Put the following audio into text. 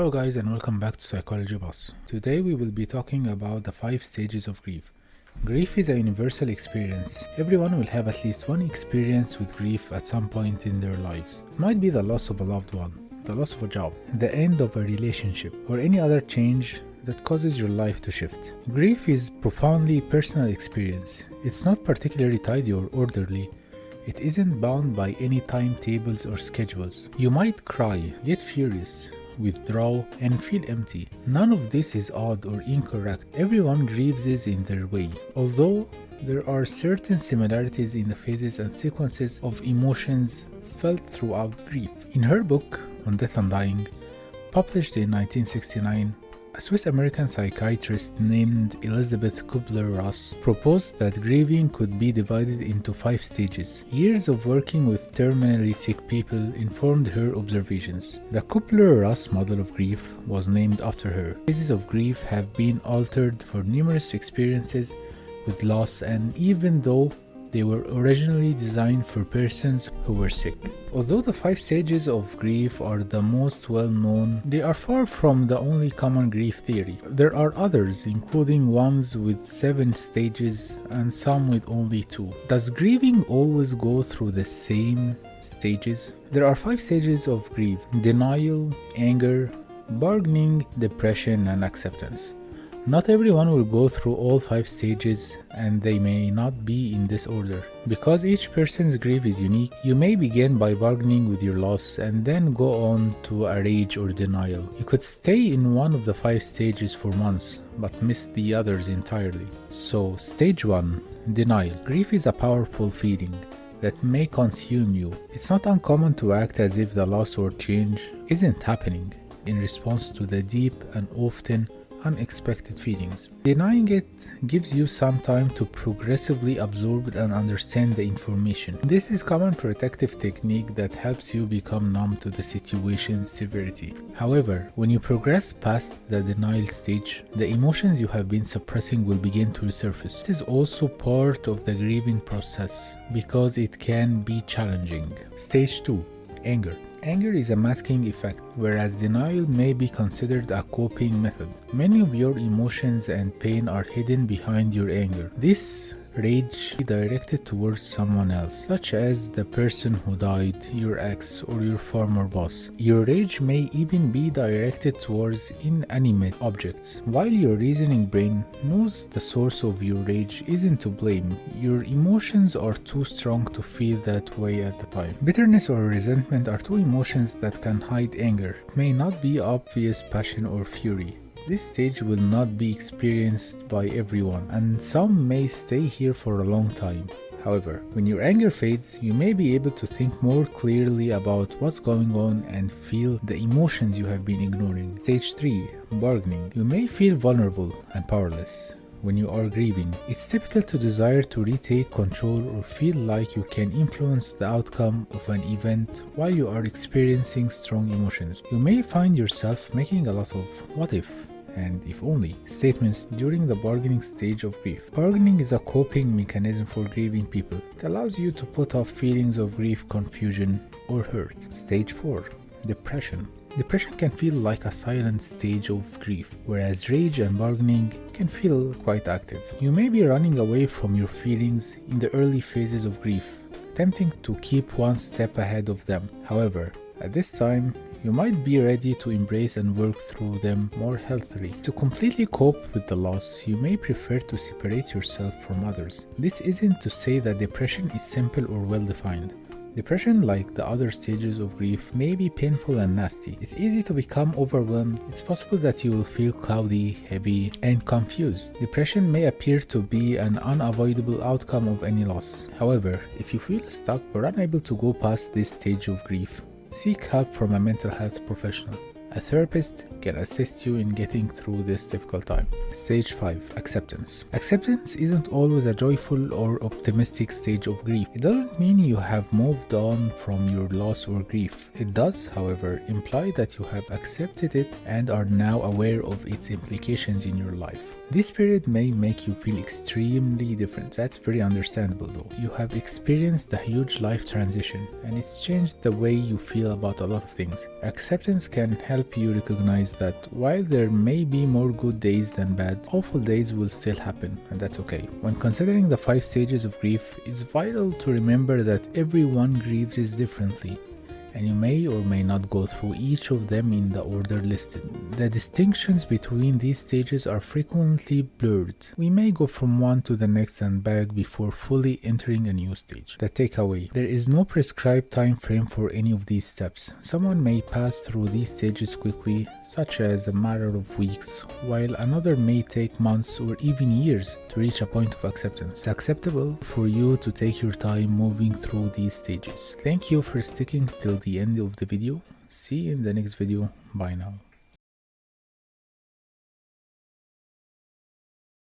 Hello guys and welcome back to Psychology Boss. Today we will be talking about the 5 stages of grief. Grief is a universal experience. Everyone will have at least one experience with grief at some point in their lives. It might be the loss of a loved one, the loss of a job, the end of a relationship, or any other change that causes your life to shift. Grief is profoundly personal experience. It's not particularly tidy or orderly. It isn't bound by any timetables or schedules. You might cry, get furious, withdraw, and feel empty. None of this is odd or incorrect. Everyone grieves in their way. Although there are certain similarities in the phases and sequences of emotions felt throughout grief. In her book on death and dying, published in 1969, a Swiss-American psychiatrist named Elisabeth Kubler-Ross proposed that grieving could be divided into 5 stages. Years of working with terminally sick people informed her observations. The Kubler-Ross model of grief was named after her. Phases of grief have been altered for numerous experiences with loss, and even though they were originally designed for persons who were sick. Although the 5 stages of grief are the most well known, they are far from the only common grief theory. There are others, including ones with 7 stages and some with only 2. Does grieving always go through the same stages? There are 5 stages of grief: denial, anger, bargaining, depression, and acceptance. Not everyone will go through all 5 stages, and they may not be in this order. Because each person's grief is unique, you may begin by bargaining with your loss and then go on to a rage or denial. You could stay in one of the 5 stages for months, but miss the others entirely. So, stage 1, denial. Grief is a powerful feeling that may consume you. It's not uncommon to act as if the loss or change isn't happening in response to the deep and often unexpected feelings. Denying it gives you some time to progressively absorb and understand the information. This is a common protective technique that helps you become numb to the situation's severity. However, when you progress past the denial stage, the emotions you have been suppressing will begin to resurface. This is also part of the grieving process because it can be challenging. Stage 2, anger. Anger is a masking effect, whereas denial may be considered a coping method. Many of your emotions and pain are hidden behind your anger. This rage is directed towards someone else, such as the person who died, your ex, or your former boss. Your rage may even be directed towards inanimate objects. While your reasoning brain knows the source of your rage isn't to blame, your emotions are too strong to feel that way at the time. Bitterness or resentment are 2 emotions that can hide anger. It may not be obvious passion or fury. This stage will not be experienced by everyone, and some may stay here for a long time. However, when your anger fades, you may be able to think more clearly about what's going on and feel the emotions you have been ignoring. Stage 3, bargaining. You may feel vulnerable and powerless when you are grieving. It's typical to desire to retake control or feel like you can influence the outcome of an event while you are experiencing strong emotions. You may find yourself making a lot of "what if" and "if only" statements during the bargaining stage of grief. Bargaining is a coping mechanism for grieving people. It allows you to put off feelings of grief, confusion, or hurt. Stage 4, depression. Depression can feel like a silent stage of grief, whereas rage and bargaining can feel quite active. You may be running away from your feelings in the early phases of grief, attempting to keep one step ahead of them. However, at this time, you might be ready to embrace and work through them more healthily. To completely cope with the loss, you may prefer to separate yourself from others. This isn't to say that depression is simple or well-defined. Depression, like the other stages of grief, may be painful and nasty. It's easy to become overwhelmed. It's possible that you will feel cloudy, heavy, and confused. Depression may appear to be an unavoidable outcome of any loss. However, if you feel stuck or unable to go past this stage of grief, seek help from a mental health professional. A therapist can assist you in getting through this difficult time. Stage 5, acceptance. Acceptance isn't always a joyful or optimistic stage of grief. It doesn't mean you have moved on from your loss or grief. It does, however, imply that you have accepted it and are now aware of its implications in your life. This period may make you feel extremely different. That's very understandable though. You have experienced a huge life transition and it's changed the way you feel about a lot of things. Acceptance can help you recognize that while there may be more good days than bad, awful days will still happen, and that's okay. When considering the 5 stages of grief, it's vital to remember that everyone grieves differently, and you may or may not go through each of them in the order listed. The distinctions between these stages are frequently blurred. We may go from one to the next and back before fully entering a new stage. The takeaway: there is no prescribed time frame for any of these steps. Someone may pass through these stages quickly, such as a matter of weeks, while another may take months or even years to reach a point of acceptance. It's acceptable for you to take your time moving through these stages. Thank you for sticking till the end of the video. See you in the next video. Bye now.